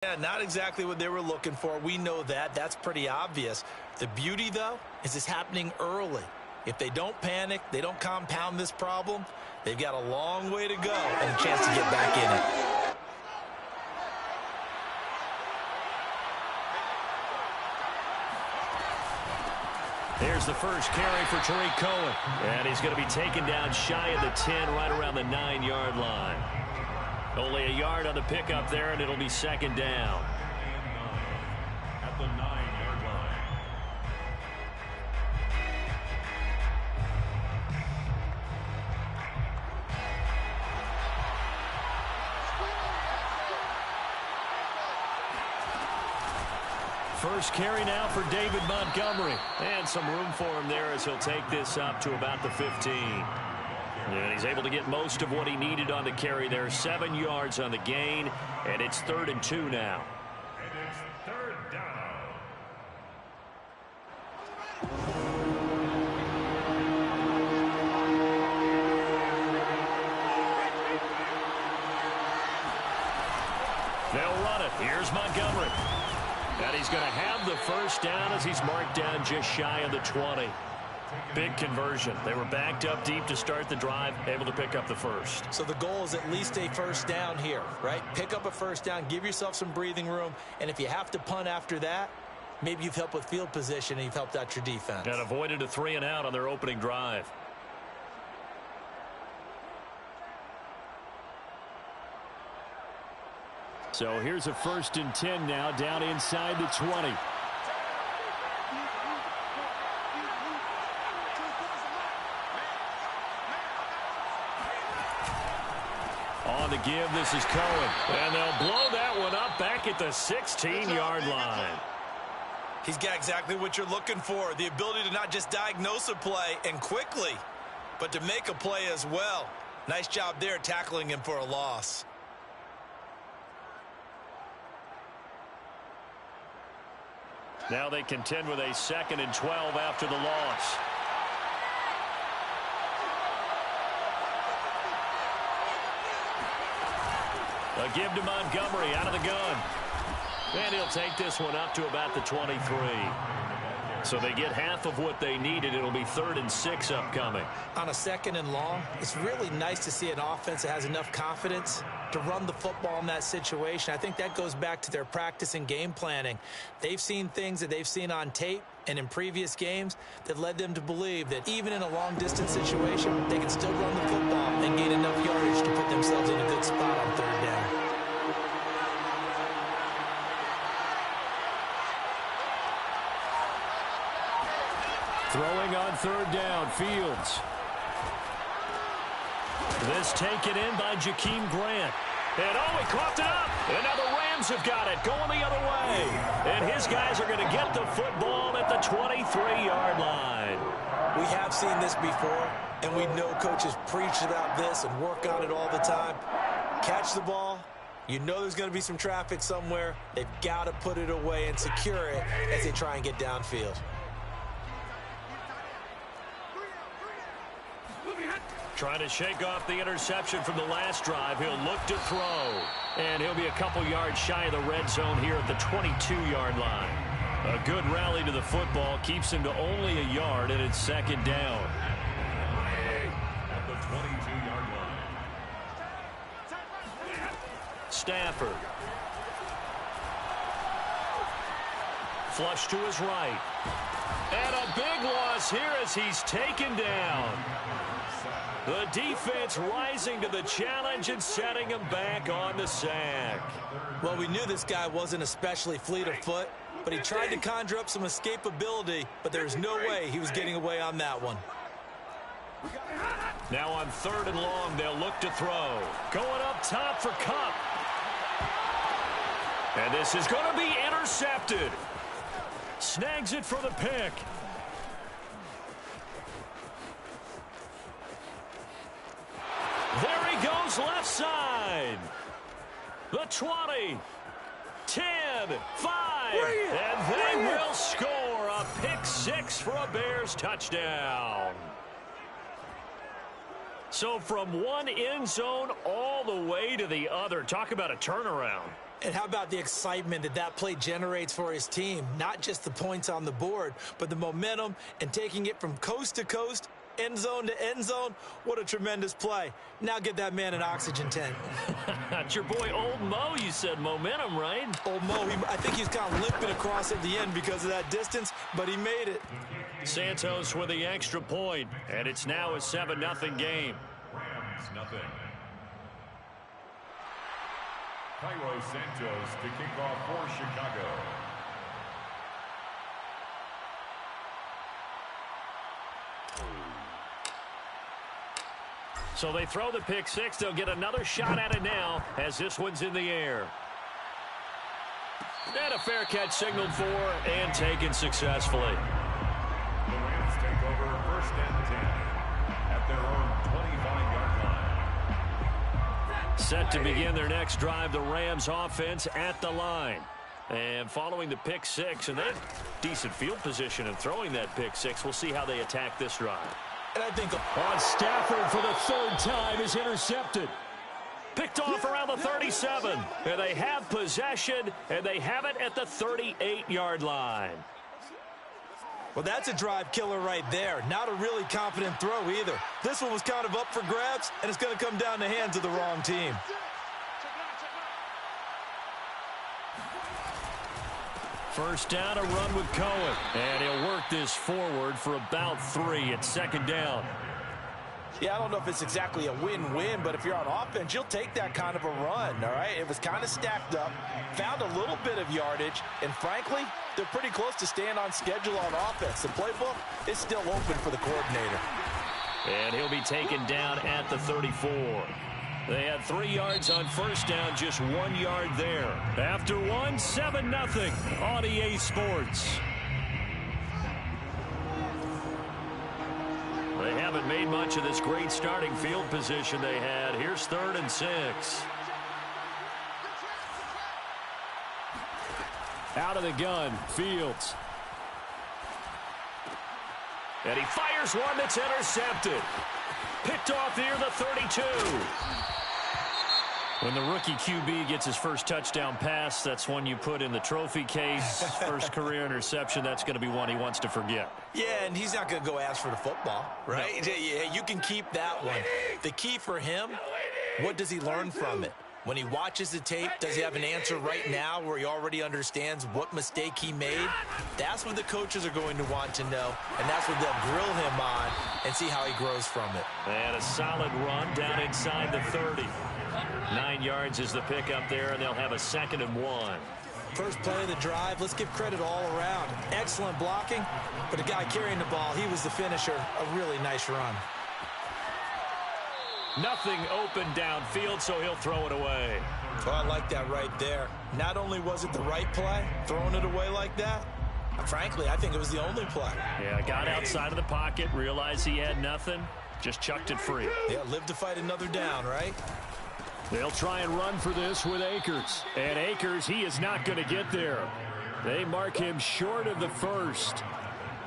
Yeah, not exactly what they were looking for. We know that. That's pretty obvious. The beauty, though, is it's happening early. If they don't panic, they don't compound this problem, they've got a long way to go and a chance to get back in it. There's the first carry for Tariq Cohen. And he's going to be taken down shy of the 10, right around the 9-yard line. Only a yard on the pickup there, and it'll be second down. At the 9-yard line. First carry now for David Montgomery. And some room for him there as he'll take this up to about the 15. And he's able to get most of what he needed on the carry there. 7 yards on the gain, and it's 3rd and 2 now. And it's 3rd down. They'll run it. Here's Montgomery. And he's going to have the first down as he's marked down just shy of the 20. Big conversion. They were backed up deep to start the drive, able to pick up the first. So the goal is at least a first down here, right? Pick up a first down, give yourself some breathing room, and if you have to punt after that, maybe you've helped with field position and you've helped out your defense. And avoided a 3-and-out on their opening drive. So here's a 1st and 10 now, down inside the 20. On the give, this is Cohen. And they'll blow that one up back at the 16-yard line. He's got exactly what you're looking for, the ability to not just diagnose a play and quickly, but to make a play as well. Nice job there tackling him for a loss. Now they contend with a 2nd and 12 after the loss. A give to Montgomery out of the gun. And he'll take this one up to about the 23. So they get half of what they needed. It'll be 3rd and 6 upcoming. On a 2nd and long, it's really nice to see an offense that has enough confidence to run the football in that situation. I think that goes back to their practice and game planning. They've seen things that they've seen on tape and in previous games that led them to believe that even in a long-distance situation, they can still run the football and gain enough yardage to put themselves in a good spot on 3rd down. Throwing on 3rd down, Fields. This taken in by Jakeem Grant. And he coughed it up. And now the Rams have got it, going the other way. And his guys are going to get the football at the 23-yard line. We have seen this before, and we know coaches preach about this and work on it all the time. Catch the ball. You know there's going to be some traffic somewhere. They've got to put it away and secure it as they try and get downfield. Trying to shake off the interception from the last drive. He'll look to throw. And he'll be a couple yards shy of the red zone here at the 22-yard line. A good rally to the football keeps him to only a yard, and it's 2nd down. At the 22-yard line. Stafford. Flush to his right. And a big loss here as he's taken down. The defense rising to the challenge and setting him back on the sack. Well, we knew this guy wasn't especially fleet of foot, but he tried to conjure up some escapability, but there's no way he was getting away on that one. Now on 3rd and long, they'll look to throw. Going up top for Kupp. And this is going to be intercepted. Snags it for the pick. There he goes left side. The 20, 10, 5, and they will score a pick 6 for a Bears touchdown. So from one end zone all the way to the other. Talk about a turnaround. And how about the excitement that that play generates for his team? Not just the points on the board, but the momentum and taking it from coast to coast, end zone to end zone. What a tremendous play. Now get that man an oxygen tent. It's your boy Old Mo, you said. Momentum, right? Old Mo, I think he's kind of limping across at the end because of that distance, but he made it. Santos with the extra point, and it's now a 7-0 game. Rams, nothing. Cairo Santos to kick off for Chicago. So they throw the pick six. They'll get another shot at it now as this one's in the air. And a fair catch signaled for and taken successfully. The Rams take over 1st and 10 at their own 25-yard line. Set to begin their next drive, the Rams offense at the line. And following the pick six, and they have decent field position in throwing that pick six. We'll see how they attack this drive. And I think on Stafford for the 3rd time is intercepted. Picked off around the 37. And they have possession, and they have it at the 38-yard line. Well, that's a drive killer right there. Not a really confident throw either. This one was kind of up for grabs, and it's going to come down the hands of the wrong team. First down, a run with Cohen. And he'll work this forward for about 3 at 2nd down. Yeah, I don't know if it's exactly a win-win, but if you're on offense, you'll take that kind of a run, all right? It was kind of stacked up, found a little bit of yardage, and frankly, they're pretty close to staying on schedule on offense. The playbook is still open for the coordinator. And he'll be taken down at the 34. They had 3 yards on first down, just 1 yard there. After one, 7-0 on EA Sports. They haven't made much of this great starting field position they had. Here's 3rd and 6. Out of the gun, Fields. And he fires one that's intercepted. Picked off near the 32. When the rookie QB gets his first touchdown pass, that's one you put in the trophy case. First career interception, that's going to be one he wants to forget. Yeah, and he's not going to go ask for the football, right? No. Yeah, you can keep that one. The key for him, what does he learn from it? When he watches the tape, does he have an answer right now where he already understands what mistake he made? That's what the coaches are going to want to know, and that's what they'll grill him on and see how he grows from it. And a solid run down inside the 30. 9 yards is the pickup there, and they'll have a 2nd and 1. First play of the drive, let's give credit all around. Excellent blocking, but the guy carrying the ball, he was the finisher. A really nice run. Nothing open downfield, so he'll throw it away. Oh, I like that right there. Not only was it the right play, throwing it away like that, frankly, I think it was the only play. Yeah, got outside of the pocket, realized he had nothing, just chucked it free. Yeah, live to fight another down, right? They'll try and run for this with Akers. And Akers, he is not going to get there. They mark him short of the first.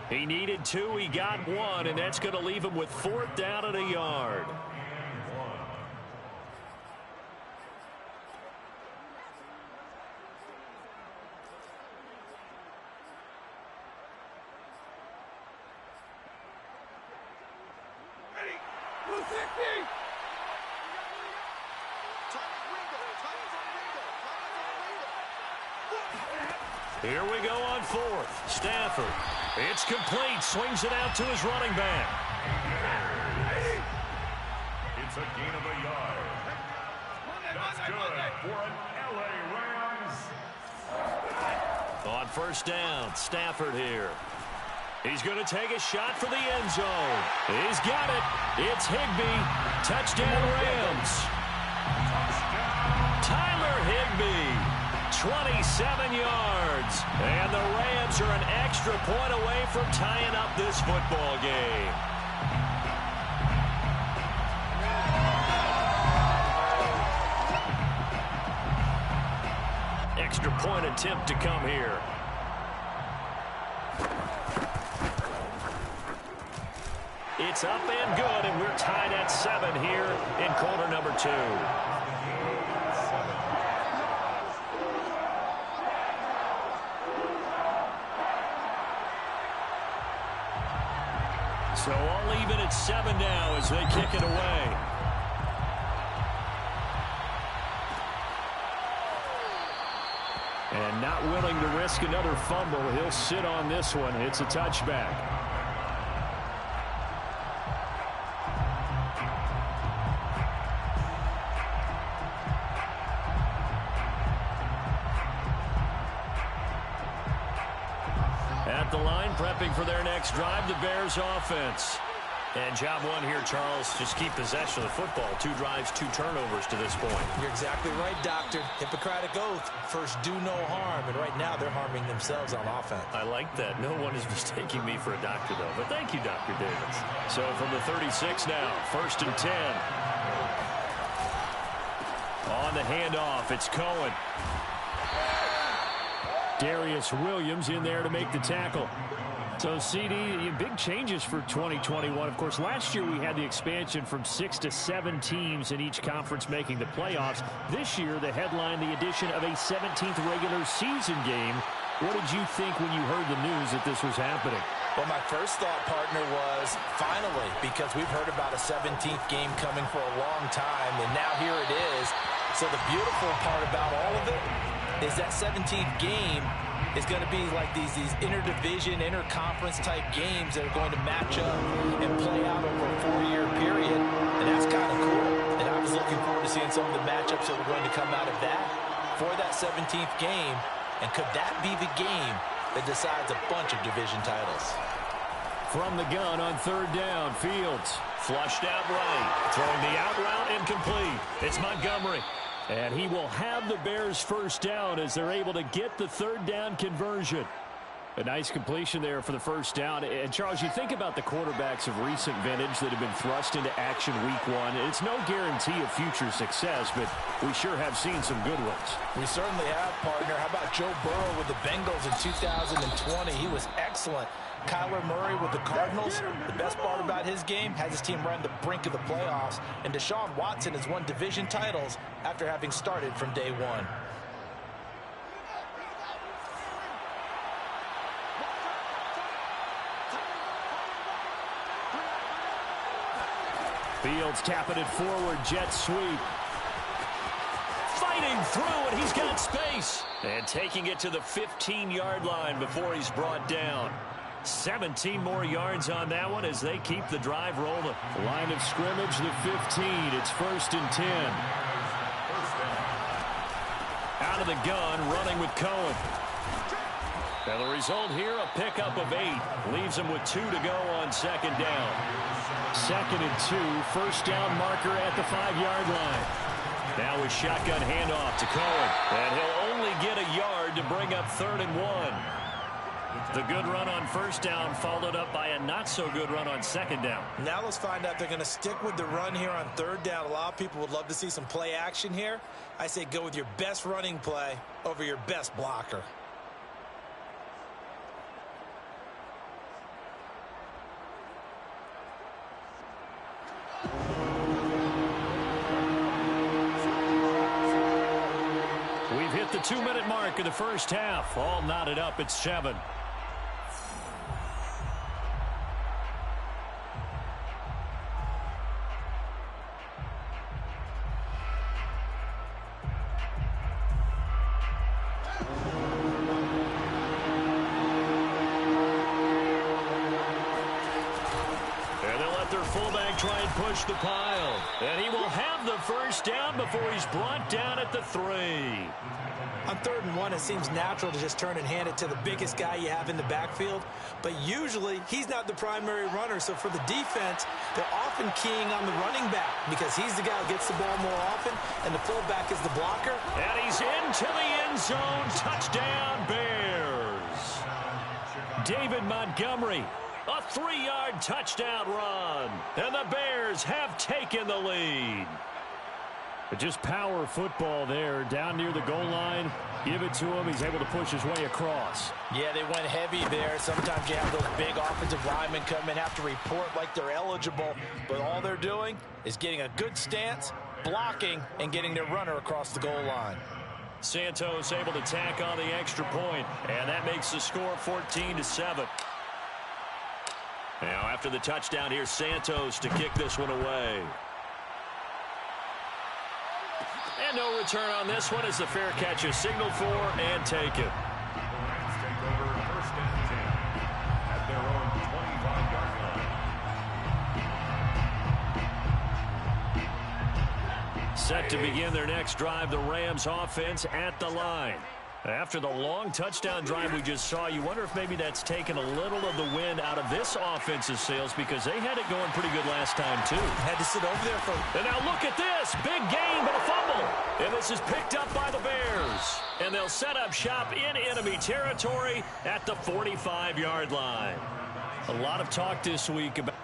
He needed 2, he got 1, and that's going to leave him with 4th down and a yard. Here we go on 4th. Stafford. It's complete. Swings it out to his running back. It's a gain of a yard. That's good for an LA Rams. On first down, Stafford here. He's going to take a shot for the end zone. He's got it. It's Higbee. Touchdown Rams. Tyler Higbee. 27 yards. And the Rams are an extra point away from tying up this football game. Extra point attempt to come here. It's up and good, and we're tied at 7 here in quarter number 2. So all even at 7 now as they kick it away. And not willing to risk another fumble. He'll sit on this one. It's a touchback. At the line, prepping for their next drive, the Bears offense. And job one here, Charles, just keep possession of the football. 2 drives, 2 turnovers to this point. You're exactly right, Doctor. Hippocratic oath. First, do no harm. And right now, they're harming themselves on offense. I like that. No one is mistaking me for a doctor, though. But thank you, Dr. Davis. So from the 36 now, 1st and 10. On the handoff, it's Cohen. Darius Williams in there to make the tackle. So, CD, big changes for 2021. Of course, last year we had the expansion from 6 to 7 teams in each conference making the playoffs. This year, the headline, the addition of a 17th regular season game. What did you think when you heard the news that this was happening? Well, my first thought, partner, was finally, because we've heard about a 17th game coming for a long time, and now here it is. So the beautiful part about all of it is that 17th game is going to be like these interdivision, interconference type games that are going to match up and play out over a 4-year period. And that's kind of cool. And I was looking forward to seeing some of the matchups that were going to come out of that for that 17th game. And could that be the game that decides a bunch of division titles? From the gun on 3rd down, Fields flushed out right. Throwing the out route incomplete. It's Montgomery. And he will have the Bears' first down as they're able to get the 3rd down conversion. A nice completion there for the first down. And, Charles, you think about the quarterbacks of recent vintage that have been thrust into action week 1. It's no guarantee of future success, but we sure have seen some good ones. We certainly have, partner. How about Joe Burrow with the Bengals in 2020? He was excellent. Kyler Murray with the Cardinals. The best part about his game, has his team right on the brink of the playoffs. And Deshaun Watson has won division titles after having started from day 1. Fields tapping it forward, jet sweep. Fighting through, and he's got space. And taking it to the 15-yard line before he's brought down. 17 more yards on that one as they keep the drive rolling. Line of scrimmage, the 15. It's 1st and 10. Out of the gun, running with Cohen. And the result here, a pickup of 8. Leaves him with 2 to go on 2nd down. 2nd and 2. 1st down marker at the 5-yard line. Now with shotgun handoff to Cohen. And he'll only get a yard to bring up 3rd and 1. The good run on 1st down followed up by a not-so-good run on 2nd down. Now let's find out if they're going to stick with the run here on 3rd down. A lot of people would love to see some play action here. I say go with your best running play over your best blocker. We've hit the 2-minute mark of the first half. All knotted up at 7. Try and push the pile. And he will have the first down before he's brought down at the 3. On 3rd and 1, it seems natural to just turn and hand it to the biggest guy you have in the backfield. But usually, he's not the primary runner. So for the defense, they're often keying on the running back because he's the guy who gets the ball more often, and the fullback is the blocker. And he's into the end zone. Touchdown, Bears. David Montgomery. A 3-yard touchdown run. And the Bears have taken the lead. But just power football there down near the goal line. Give it to him. He's able to push his way across. Yeah, they went heavy there. Sometimes you have those big offensive linemen come in, have to report like they're eligible. But all they're doing is getting a good stance, blocking, and getting their runner across the goal line. Santos able to tack on the extra point. And that makes the score 14-7. Now after the touchdown, here's Santos to kick this one away. And no return on this one as the fair catch is signaled for and taken. Rams take over 1st and 10 at their own 25-yard line. Set to begin their next drive, the Rams offense at the line. After the long touchdown drive we just saw, you wonder if maybe that's taken a little of the wind out of this offense's sails because they had it going pretty good last time, too. Had to sit over there for... And now look at this. Big gain, but a fumble. And this is picked up by the Bears. And they'll set up shop in enemy territory at the 45-yard line. A lot of talk this week about...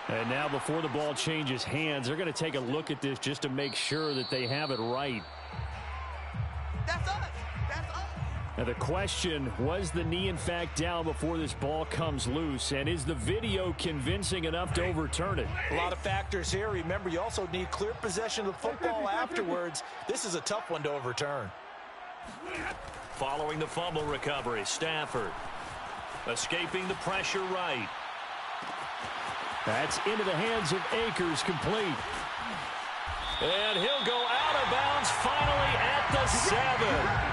And now before the ball changes hands, they're going to take a look at this just to make sure that they have it right. That's us. Now the question, was the knee in fact down before this ball comes loose? And is the video convincing enough to overturn it? A lot of factors here. Remember, you also need clear possession of the football afterwards. This is a tough one to overturn. Following the fumble recovery, Stafford escaping the pressure right. That's into the hands of Akers, complete. And he'll go out of bounds finally at the 7.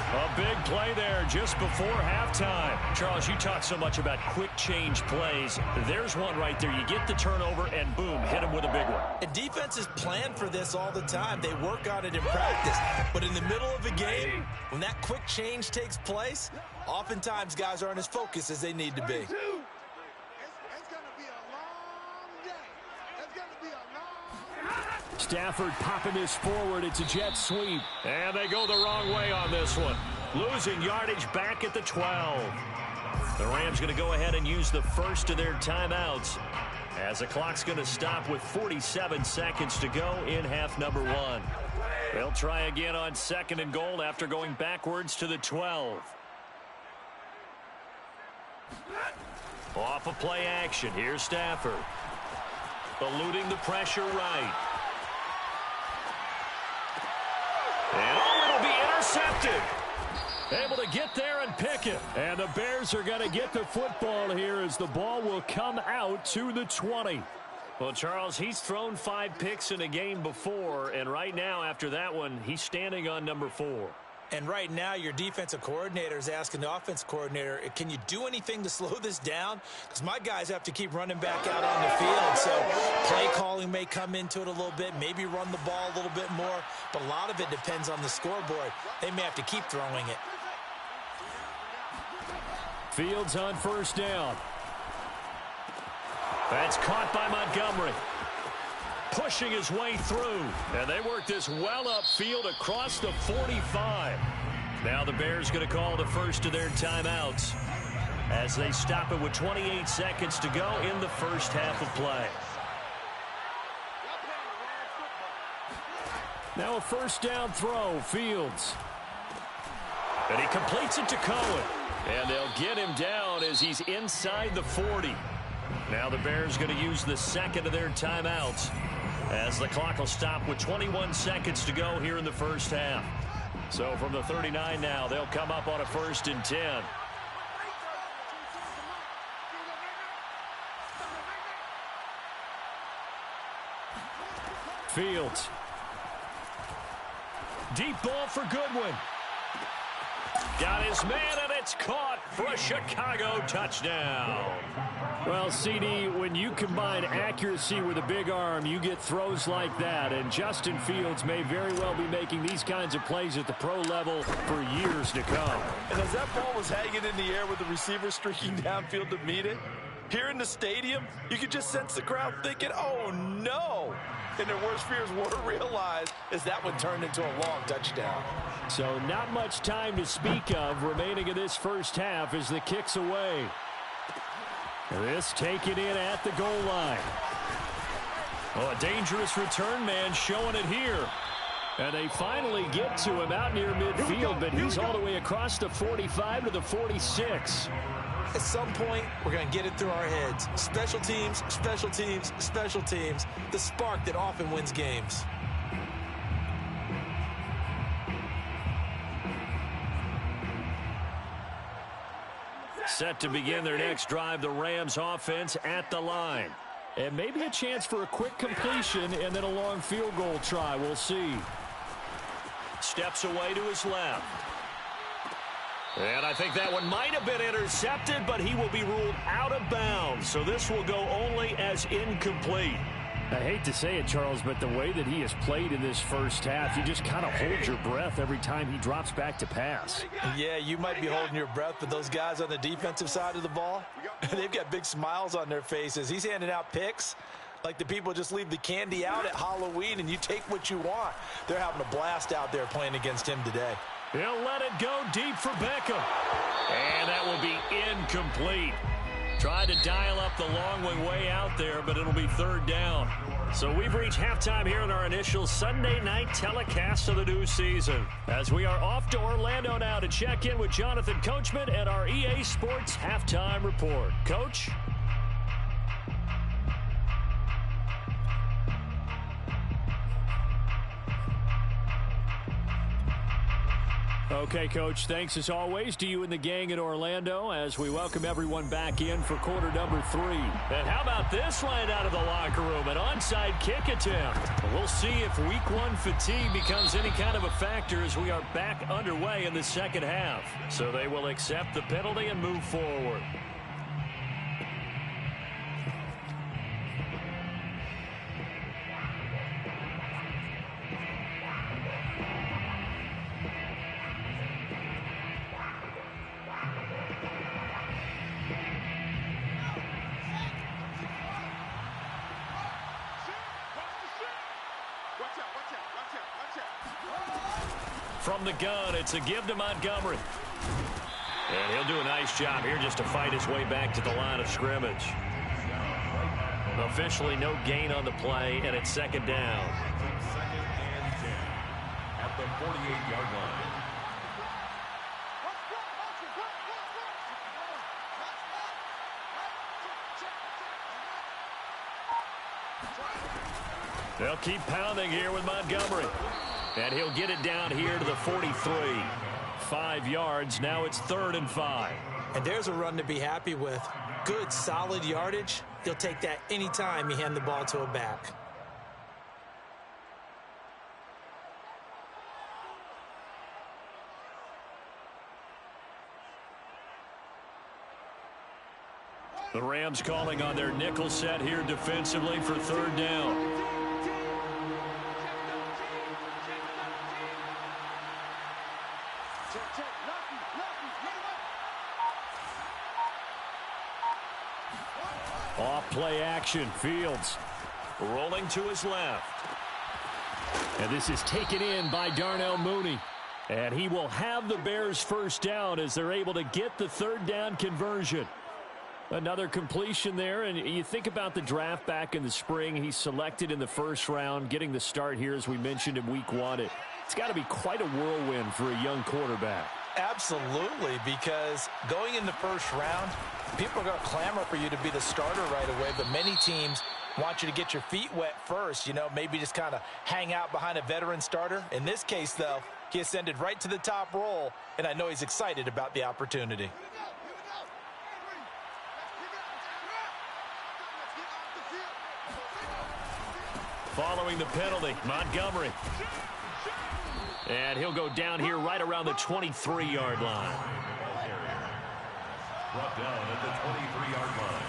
A big play there just before halftime. Charles, you talk so much about quick change plays. There's one right there. You get the turnover and boom, hit him with a big one. And defenses plan for this all the time. They work on it in practice. But in the middle of a game, when that quick change takes place, oftentimes guys aren't as focused as they need to be. Stafford popping this forward. It's a jet sweep. And they go the wrong way on this one. Losing yardage back at the 12. The Rams going to go ahead and use the first of their timeouts as the clock's going to stop with 47 seconds to go in half number 1. They'll try again on 2nd and goal after going backwards to the 12. Off of play action. Here's Stafford. Eluding the pressure right. And it'll be intercepted. Able to get there and pick it. And the Bears are going to get the football here as the ball will come out to the 20. Well, Charles, he's thrown 5 picks in a game before, and right now after that one, he's standing on number 4. And right now, your defensive coordinator is asking the offensive coordinator, can you do anything to slow this down? Because my guys have to keep running back out on the field. So play calling may come into it a little bit, maybe run the ball a little bit more. But a lot of it depends on the scoreboard. They may have to keep throwing it. Fields on 1st down. That's caught by Montgomery. Pushing his way through. And they work this well upfield across the 45. Now the Bears going to call the first of their timeouts as they stop it with 28 seconds to go in the first half of play. Now a 1st down throw. Fields. And he completes it to Cohen. And they'll get him down as he's inside the 40. Now the Bears going to use the 2nd of their timeouts as the clock will stop with 21 seconds to go here in the first half. So from the 39 now, they'll come up on a 1st and 10. Fields. Deep ball for Goodwin. Got his man, and it's caught for a Chicago touchdown. Well, CD, when you combine accuracy with a big arm, you get throws like that. And Justin Fields may very well be making these kinds of plays at the pro level for years to come. And as that ball was hanging in the air with the receiver streaking downfield to meet it, here in the stadium, you could just sense the crowd thinking, oh, no. And their worst fears were realized as that one turned into a long touchdown. So not much time to speak of remaining in this first half as the kick's away. This taken in at the goal line. Oh, a dangerous return man showing it here. And they finally get to him out near midfield, but he's all the way across the 45 to the 46. At some point, we're going to get it through our heads. Special teams, special teams, special teams. The spark that often wins games. Set to begin their next drive, the Rams offense at the line. And maybe a chance for a quick completion and then a long field goal try. We'll see. Steps away to his left. And I think that one might have been intercepted, but he will be ruled out of bounds. So this will go only as incomplete. I hate to say it, Charles, but the way that he has played in this first half, you just kind of hold your breath every time he drops back to pass. Yeah, you might be holding your breath, but those guys on the defensive side of the ball, they've got big smiles on their faces. He's handing out picks like the people just leave the candy out at Halloween and you take what you want. They're having a blast out there playing against him today. He'll let it go deep for Beckham. And that will be incomplete. Tried to dial up the long way out there, but it'll be third down. So we've reached halftime here in our initial Sunday night telecast of the new season. As we are off to Orlando now to check in with Jonathan Coachman at our EA Sports Halftime Report. Coach? Okay, Coach, thanks as always to you and the gang in Orlando as we welcome everyone back in for quarter number 3. And how about this line out of the locker room? An onside kick attempt. We'll see if week 1 fatigue becomes any kind of a factor as we are back underway in the second half. So they will accept the penalty and move forward. From the gun, it's a give to Montgomery. And he'll do a nice job here just to fight his way back to the line of scrimmage. Officially no gain on the play, and it's second down. Second and 10 at the 48-yard line. They'll keep pounding here with Montgomery. And he'll get it down here to the 43. 5 yards. Now it's 3rd and 5. And there's a run to be happy with. Good, solid yardage. He'll take that anytime you hand the ball to a back. The Rams calling on their nickel set here defensively for 3rd down. Off play action. Fields rolling to his left. And this is taken in by Darnell Mooney. And he will have the Bears first down as they're able to get the 3rd down conversion. Another completion there, and you think about the draft back in the spring. He's selected in the first round, getting the start here, as we mentioned, in week 1. It's got to be quite a whirlwind for a young quarterback. Absolutely, because going in the first round, people are going to clamor for you to be the starter right away, but many teams want you to get your feet wet first, maybe just kind of hang out behind a veteran starter. In this case, though, he ascended right to the top roll, and I know he's excited about the opportunity. Following the penalty, Montgomery. And he'll go down here right around the 23-yard line. Brought down at the 23-yard line.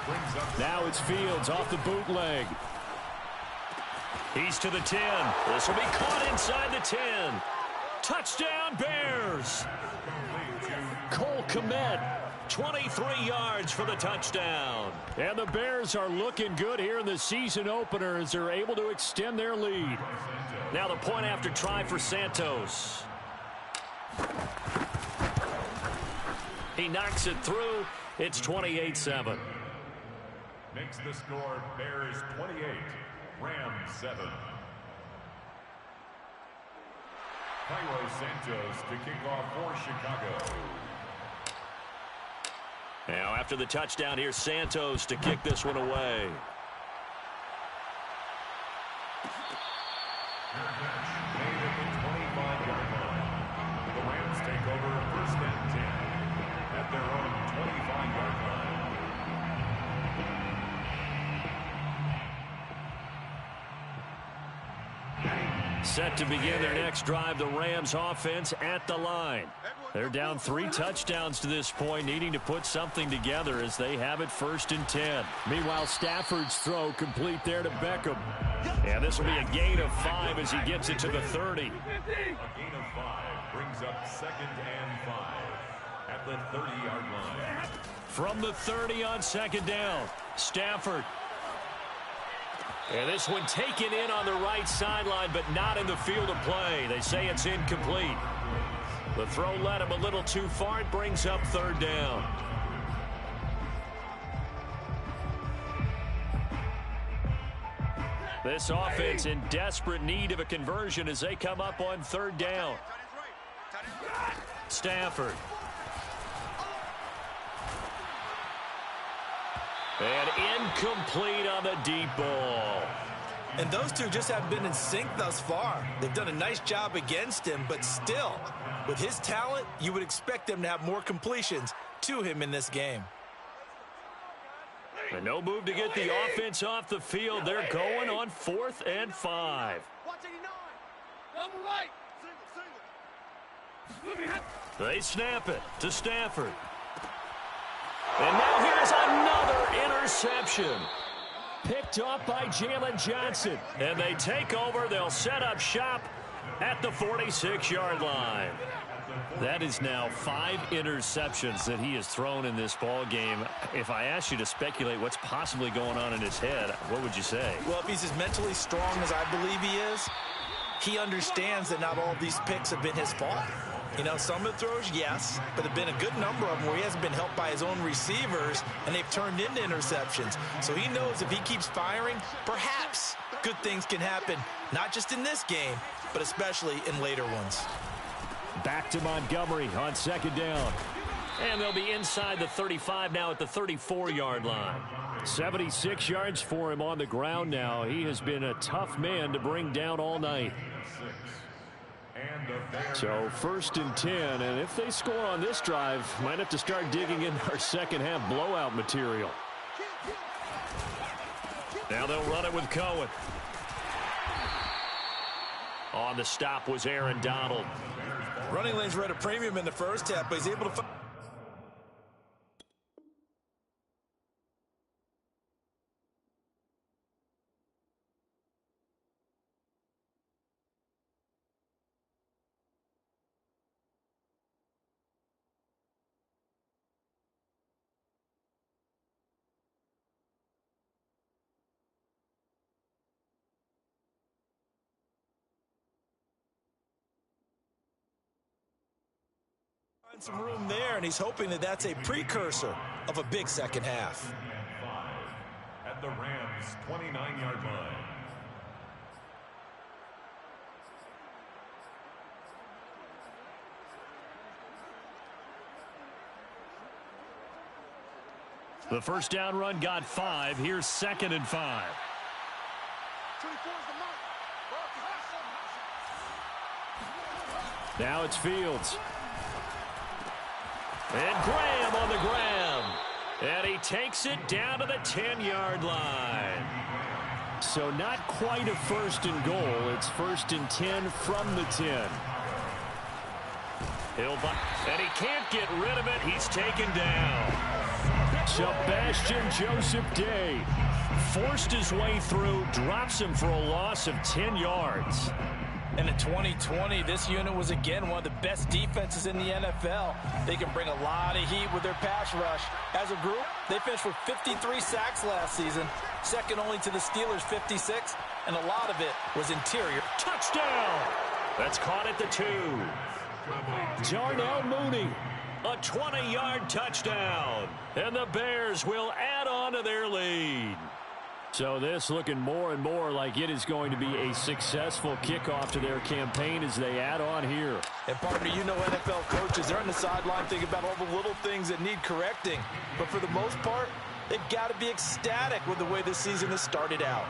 Brings up Now it's Fields off the bootleg. He's to the 10. This will be caught inside the 10. Touchdown, Bears. Cole Kmet, 23 yards for the touchdown. And the Bears are looking good here in the season opener as they're able to extend their lead. Now the point after try for Santos. He knocks it through. It's 28-7. makes the score Bears 28, Rams 7. Cairo Santos to kick off for Chicago. Now after the touchdown here, Santos to kick this one away. Made at the 25-yard line. The Rams take over 1st and 10 at their own Set to begin their next drive, the Rams offense at the line. They're down 3 touchdowns to this point, needing to put something together as they have it 1st and 10. Meanwhile, Stafford's throw complete there to Beckham. And this will be a gain of 5 as he gets it to the 30. A gain of 5 brings up 2nd and 5 at the 30-yard line. From the 30 on 2nd down, Stafford. And this one taken in on the right sideline, but not in the field of play. They say it's incomplete. The throw led him a little too far. It brings up 3rd down. This offense in desperate need of a conversion as they come up on 3rd down. Stafford. And incomplete on the deep ball. And those two just haven't been in sync thus far. They've done a nice job against him, but still, with his talent, you would expect them to have more completions to him in this game. And no move to get the offense off the field. They're going on 4th and 5. Watch 89. Double right. Single. They snap it to Stafford. And now here's another interception. Picked off by Jalen Johnson. And they take over. They'll set up shop at the 46-yard line. That is now 5 interceptions that he has thrown in this ball game. If I asked you to speculate what's possibly going on in his head, what would you say? Well, if he's as mentally strong as I believe he is, he understands that not all of these picks have been his fault. You know, some of the throws, yes, but there have been a good number of them where he hasn't been helped by his own receivers, and they've turned into interceptions. So he knows if he keeps firing, perhaps good things can happen, not just in this game, but especially in later ones. Back to Montgomery on 2nd down. And they'll be inside the 35 now at the 34-yard line. 76 yards for him on the ground now. He has been a tough man to bring down all night. So 1st and 10, and if they score on this drive, might have to start digging in our second half blowout material. Now they'll run it with Cohen. On the stop was Aaron Donald. Running lanes were at a premium in the first half, but he's able to... some room there, and he's hoping that that's a precursor of a big second half. At the Rams' 29-yard line. The first down run got 5. Here's 2nd and 5. Now it's Fields. And Graham on the ground. And he takes it down to the 10-yard line. So not quite a 1st and goal. It's 1st and 10 from the 10. And he can't get rid of it. He's taken down. Sebastian Joseph Day forced his way through, drops him for a loss of 10 yards. And in 2020, this unit was again one of the best defenses in the NFL. They can bring a lot of heat with their pass rush. As a group, they finished with 53 sacks last season, second only to the Steelers' 56, and a lot of it was interior. Touchdown! That's caught at the 2. Darnell Mooney, a 20-yard touchdown. And the Bears will add on to their lead. So this looking more and more like it is going to be a successful kickoff to their campaign as they add on here. And partner, you know NFL coaches, they're on the sideline thinking about all the little things that need correcting. But for the most part, they've got to be ecstatic with the way this season has started out.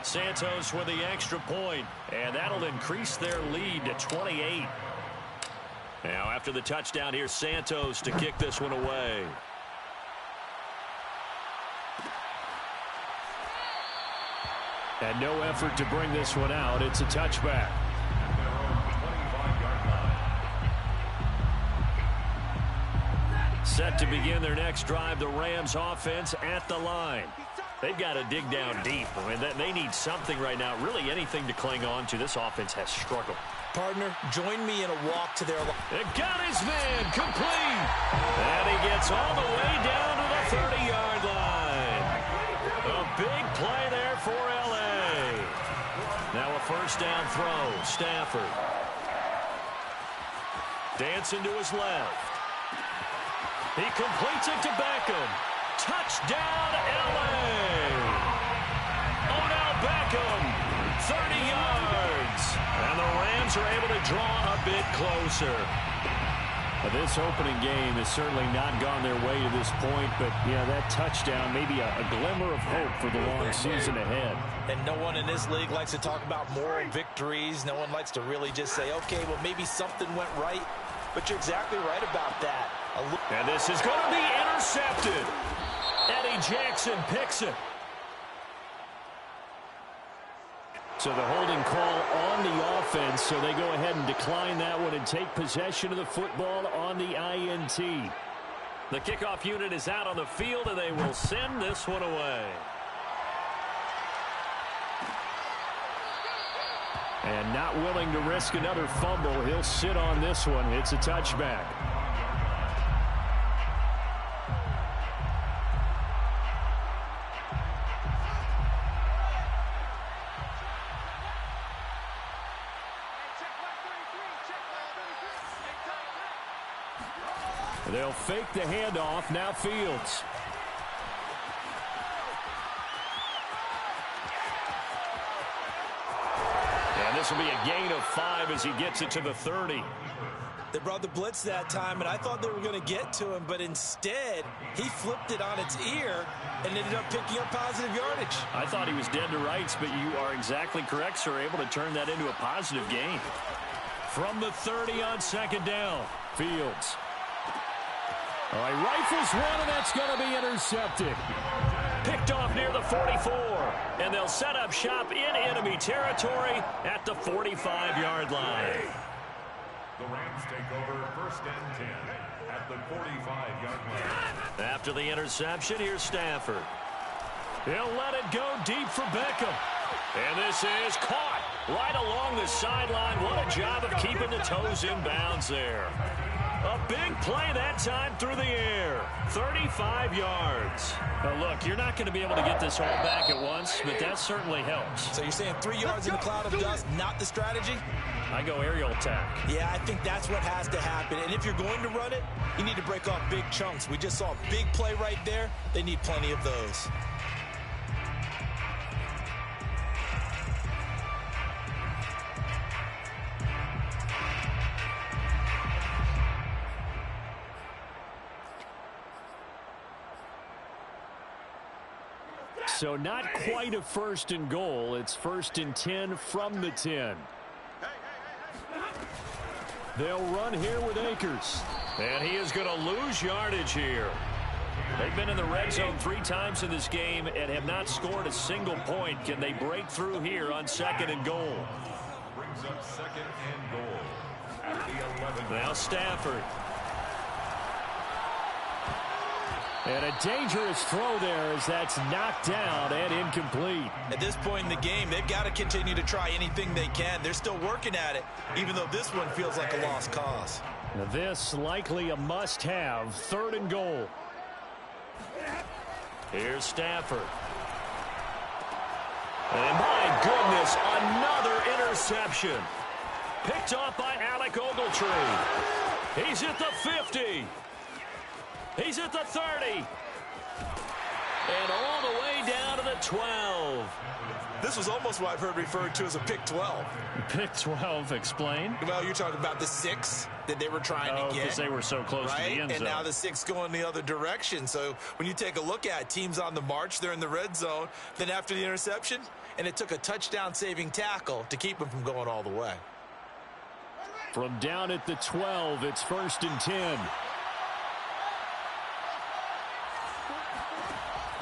Santos with the extra point, and that'll increase their lead to 28. Now after the touchdown, here's Santos to kick this one away. And no effort to bring this one out. It's a touchback. Set to begin their next drive, the Rams offense at the line. They've got to dig down deep. I mean, they need something right now, really anything to cling on to. This offense has struggled. Partner, join me in a walk to their line. It got his man complete. And he gets all the way down to the 30-yard line. A big play there for L.A. Now a first down throw. Stafford. Dancing to his left. He completes it to Beckham. Touchdown, L.A. Odell Beckham, 30 yards. And the Rams are able to draw a bit closer. This opening game has certainly not gone their way to this point, but, yeah, that touchdown, maybe a glimmer of hope for the long season ahead. And no one in this league likes to talk about moral victories. No one likes to really just say, okay, well, maybe something went right. But you're exactly right about that. And this is going to be intercepted. Eddie Jackson picks it. So the holding call on the offense, so they go ahead and decline that one and take possession of the football on the INT. The kickoff unit is out on the field, and they will send this one away. And not willing to risk another fumble, he'll sit on this one. It's a touchback. They'll fake the handoff. Now Fields. And this will be a gain of 5 as he gets it to the 30. They brought the blitz that time, and I thought they were going to get to him, but instead, he flipped it on its ear and ended up picking up positive yardage. I thought he was dead to rights, but you are exactly correct, sir. Able to turn that into a positive gain. From the 30 on second down, Fields. All right, rifles one, and that's going to be intercepted. Picked off near the 44, and they'll set up shop in enemy territory at the 45-yard line. The Rams take over first and 10 at the 45-yard line. After the interception, here's Stafford. He'll let it go deep for Beckham. And this is caught right along the sideline. What a job of keeping the toes in bounds there. A big play that time through the air. 35 yards. Now look, you're not going to be able to get this all back at once, but that certainly helps. So you're saying 3 yards in a cloud of dust, not the strategy? I go aerial attack. Yeah, I think that's what has to happen. And if you're going to run it, you need to break off big chunks. We just saw a big play right there. They need plenty of those. So not quite a first and goal. It's first and 10 from the 10. They'll run here with Akers. And he is going to lose yardage here. They've been in the red zone 3 times in this game and have not scored a single point. Can they break through here on second and goal? Brings up second and goal at the 11. Now Stafford. And a dangerous throw there as that's knocked down and incomplete. At this point in the game, they've got to continue to try anything they can. They're still working at it, even though this one feels like a lost cause. Now this likely a must-have, third and goal. Here's Stafford. And my goodness, another interception. Picked off by Alec Ogletree. He's at the 50. He's at the 30. And all the way down to the 12. This was almost what I've heard referred to as a pick 12. Pick 12, explain. Well, you're talking about the 6 that they were trying to get. Because they were so close to the end zone. And now the 6 going the other direction. So when you take a look at teams on the march, they're in the red zone. Then after the interception, and it took a touchdown-saving tackle to keep them from going all the way. From down at the 12, it's first and 10.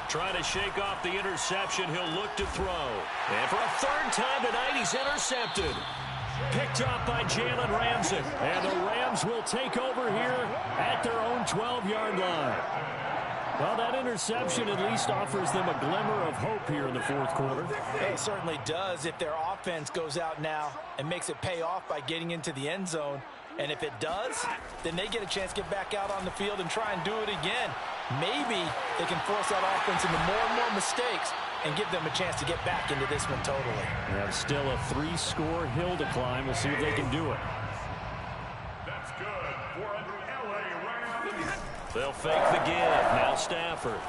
Trying to shake off the interception. He'll look to throw. And for a third time tonight, he's intercepted. Picked off by Jalen Ramsey. And the Rams will take over here at their own 12-yard line. Well, that interception at least offers them a glimmer of hope here in the fourth quarter. It certainly does if their offense goes out now and makes it pay off by getting into the end zone. And if it does, then they get a chance to get back out on the field and try and do it again. Maybe they can force that offense into more and more mistakes and give them a chance to get back into this one totally. They have still a 3-score hill to climb. We'll see if they can do it. That's good for an LA Rams. They'll fake the give. Now Stafford.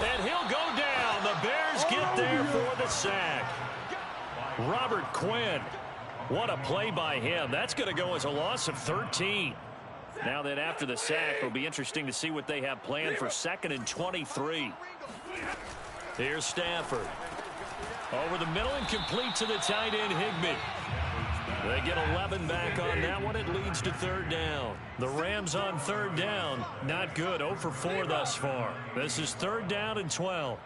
And he'll go down. The Bears get there for the sack. Robert Quinn. What a play by him. That's going to go as a loss of 13. Now that after the sack, it'll be interesting to see what they have planned for 2nd and 23. Here's Stafford. Over the middle and complete to the tight end, Higbee. They get 11 back on that one. It leads to 3rd down. The Rams on 3rd down. Not good. 0 for 4 thus far. This is 3rd down and 12.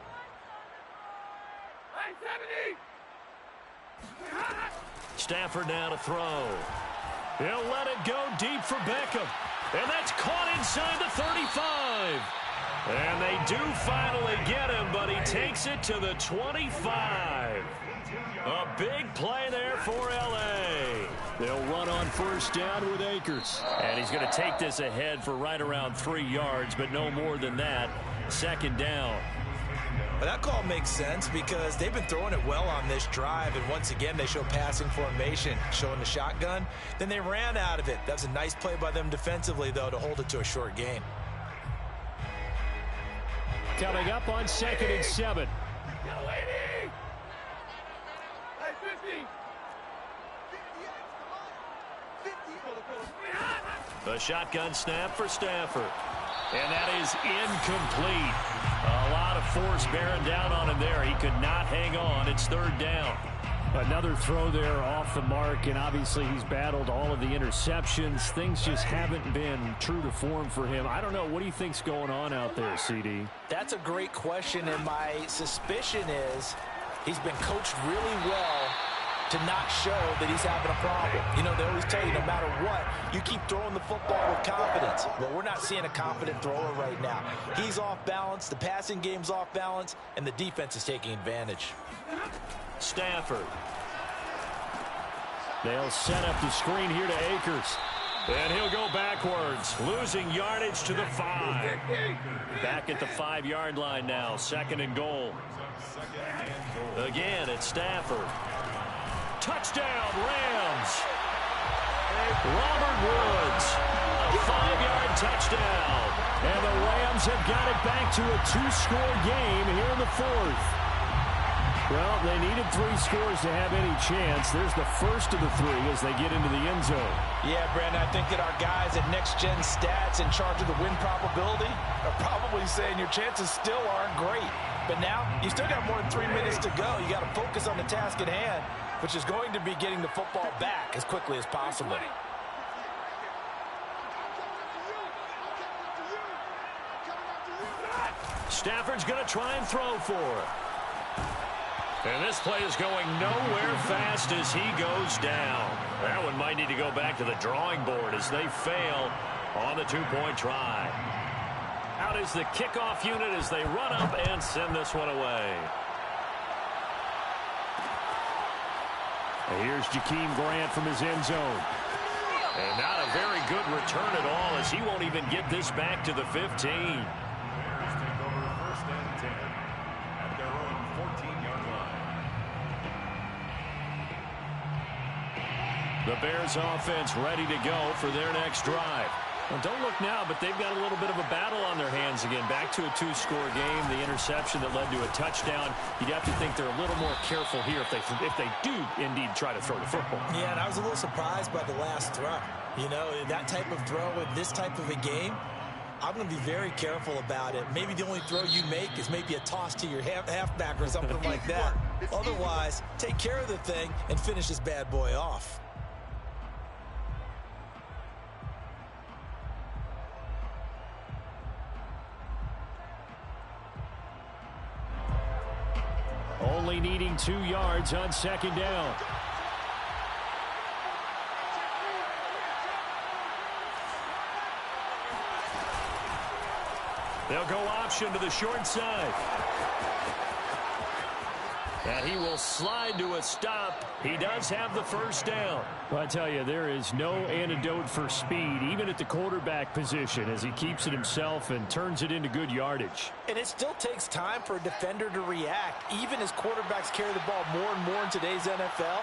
Stafford now to throw. He'll let it go deep for Beckham. And that's caught inside the 35. And they do finally get him, but he takes it to the 25. A big play there for L.A. They'll run on 1st down with Akers. And he's going to take this ahead for right around 3 yards, but no more than that. 2nd down. Well, that call makes sense because they've been throwing it well on this drive, and once again they show passing formation, showing the shotgun. Then they ran out of it. That's a nice play by them defensively, though, to hold it to a short gain. Coming up on 2nd and 7. The shotgun snap for Stafford. And that is incomplete. A lot of force bearing down on him there. He could not hang on. It's 3rd down. Another throw there off the mark, and obviously he's battled all of the interceptions. Things just haven't been true to form for him. I don't know. What do you think's going on out there, CD? That's a great question, and my suspicion is he's been coached really well to not show that he's having a problem. You know, they always tell you no matter what, you keep throwing the football with confidence. Well, we're not seeing a confident thrower right now. He's off balance, the passing game's off balance, and the defense is taking advantage. Stafford. They'll set up the screen here to Akers. And he'll go backwards, losing yardage to the 5. Back at the 5-yard line now, 2nd and goal. Again, it's Stafford. Touchdown, Rams. Robert Woods, a 5-yard touchdown. And the Rams have got it back to a 2-score game here in the 4th. Well, they needed 3 scores to have any chance. There's the first of the 3 as they get into the end zone. Yeah, Brandon, I think that our guys at Next Gen Stats in charge of the win probability are probably saying your chances still aren't great. But now, you still got more than 3 minutes to go. You got to focus on the task at hand, which is going to be getting the football back as quickly as possible. Stafford's going to try and throw for it. And this play is going nowhere fast as he goes down. That one might need to go back to the drawing board as they fail on the 2-point try. Out is the kickoff unit as they run up and send this one away. And here's Jakeem Grant from his end zone. And not a very good return at all as he won't even get this back to the 15. The Bears offense ready to go for their next drive. Well, don't look now, but they've got a little bit of a battle on their hands again. Back to a 2-score game. The interception that led to a touchdown. You'd have to think they're a little more careful here if they do indeed try to throw the football. Yeah, and I was a little surprised by the last throw. You know, that type of throw with this type of a game, I'm going to be very careful about it. Maybe the only throw you make is maybe a toss to your halfback or something like that. Otherwise, take care of the thing and finish this bad boy off. Only needing 2 yards on second down. They'll go option to the short side. And he will slide to a stop. He does have the first down. Well, I tell you, there is no antidote for speed, even at the quarterback position, as he keeps it himself and turns it into good yardage. And it still takes time for a defender to react. Even as quarterbacks carry the ball more and more in today's NFL,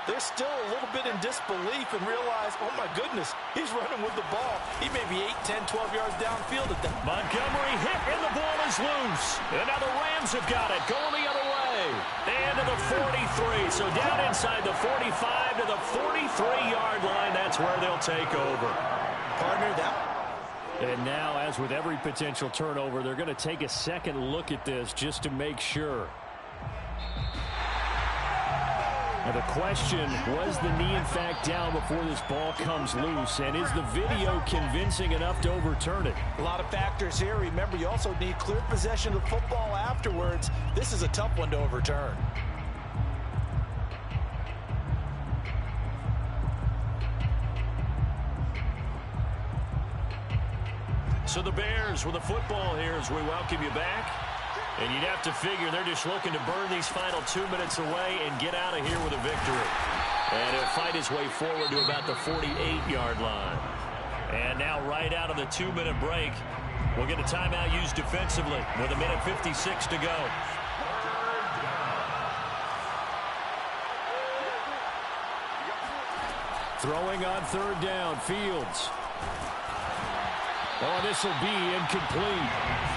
they're still a little bit in disbelief and realize, oh my goodness, he's running with the ball. He may be 8, 10, 12 yards downfield at that. Montgomery hit and the ball is loose. And now the Rams have got it, going the other way. And to the 43. So down inside the 45 to the 43-yard line. That's where they'll take over. Partner, that. And now, as with every potential turnover, they're going to take a second look at this just to make sure. Now the question, was the knee in fact down before this ball comes loose? And is the video convincing enough to overturn it? A lot of factors here. Remember, you also need clear possession of the football afterwards. This is a tough one to overturn. So the Bears with the football here as we welcome you back. And you'd have to figure they're just looking to burn these final 2 minutes away and get out of here with a victory. And he'll fight his way forward to about the 48-yard line. And now right out of the 2-minute break, we'll get a timeout used defensively with 1:56 to go. Throwing on third down, Fields. Oh, this will be incomplete.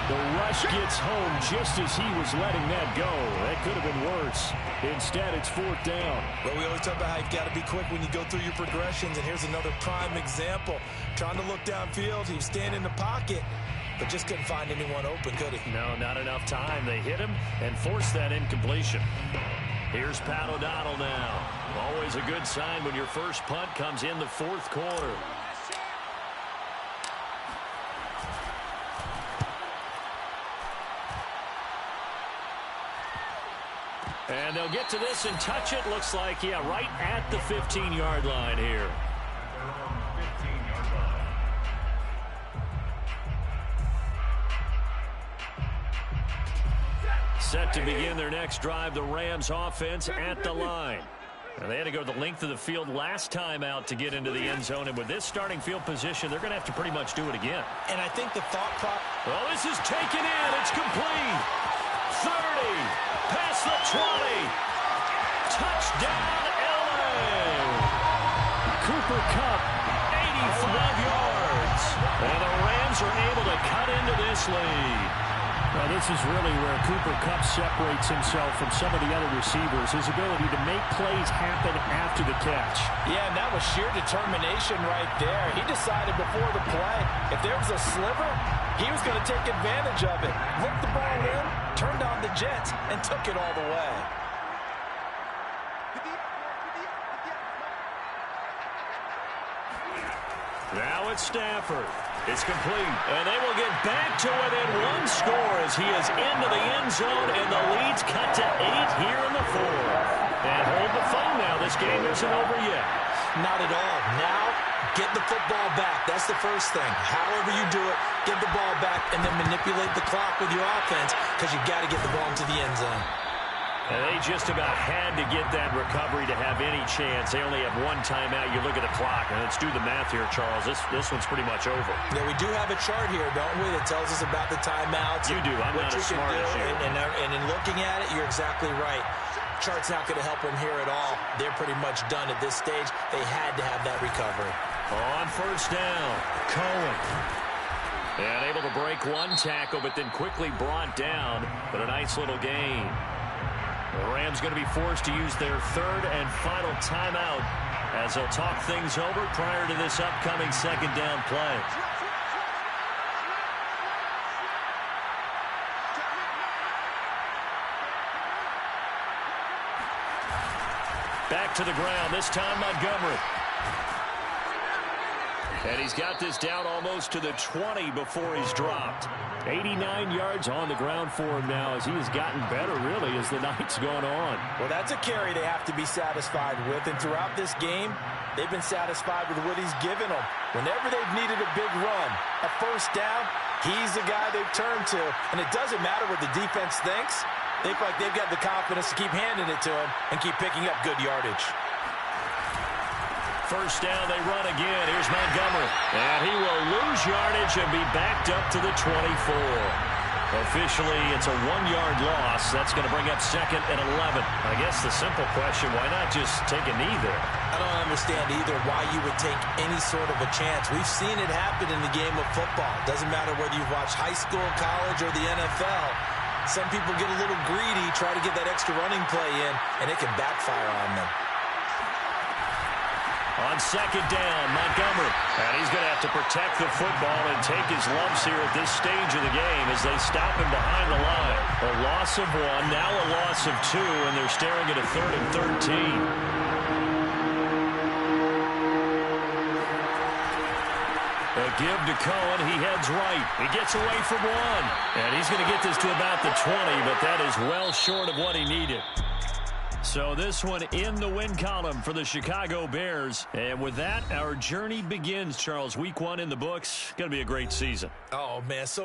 The rush gets home just as he was letting that go. That could have been worse. Instead, it's fourth down. Well, we always talk about how you've got to be quick when you go through your progressions, and here's another prime example. Trying to look downfield, he was standing in the pocket, but just couldn't find anyone open, could he? No, not enough time. They hit him and forced that incompletion. Here's Pat O'Donnell now. Always a good sign when your first punt comes in the fourth quarter. And they'll get to this and touch it. Looks like, yeah, right at the 15-yard line here. Set to begin their next drive, the Rams offense at the line. And they had to go the length of the field last time out to get into the end zone. And with this starting field position, they're going to have to pretty much do it again. And I think the thought process... Well, this is taken in. It's complete. 30. Past the 20. Touchdown, L.A. Cooper Kupp, 85 yards. And the Rams are able to cut into this lead. Well, this is really where Cooper Kupp separates himself from some of the other receivers. His ability to make plays happen after the catch. Yeah, and that was sheer determination right there. He decided before the play, if there was a sliver, he was going to take advantage of it. Looked the ball in, turned on the jets, and took it all the way. Now it's Stafford. It's complete. And they will get back to within one score as he is into the end zone, and the lead's cut to 8 here in the fourth. And hold the phone now. This game isn't over yet. Not at all. Now, get the football back. That's the first thing. However you do it, get the ball back and then manipulate the clock with your offense because you've got to get the ball into the end zone. And they just about had to get that recovery to have any chance. They only have one timeout. You look at the clock, and let's do the math here, Charles. This one's pretty much over. Yeah, we do have a chart here, don't we, that tells us about the timeouts. You do. I'm not as smart as you. And in looking at it, you're exactly right. Chart's not going to help them here at all. They're pretty much done at this stage. They had to have that recovery. On first down, Cohen. And able to break one tackle, but then quickly brought down. But a nice little gain. The Rams going to be forced to use their third and final timeout as they'll talk things over prior to this upcoming second down play. Back to the ground, this time Montgomery. And he's got this down almost to the 20 before he's dropped. 89 yards on the ground for him now as he has gotten better, really, as the night's gone on. Well, that's a carry they have to be satisfied with. And throughout this game, they've been satisfied with what he's given them. Whenever they've needed a big run, a first down, he's the guy they've turned to. And it doesn't matter what the defense thinks. They feel like they've got the confidence to keep handing it to him and keep picking up good yardage. First down, they run again. Here's Montgomery. And he will lose yardage and be backed up to the 24. Officially, it's a 1-yard loss. That's going to bring up 2nd and 11. I guess the simple question, why not just take a knee there? I don't understand either why you would take any sort of a chance. We've seen it happen in the game of football. Doesn't matter whether you've watched high school, college, or the NFL. Some people get a little greedy, try to get that extra running play in, and it can backfire on them. On 2nd down, Montgomery. And he's going to have to protect the football and take his lumps here at this stage of the game as they stop him behind the line. A loss of 1, now a loss of 2, and they're staring at a 3rd and 13. A give to Cohen. He heads right. He gets away from 1. And he's going to get this to about the 20, but that is well short of what he needed. So this one in the win column for the Chicago Bears. And with that, our journey begins, Charles. Week 1 in the books. Going to be a great season. Oh, man, so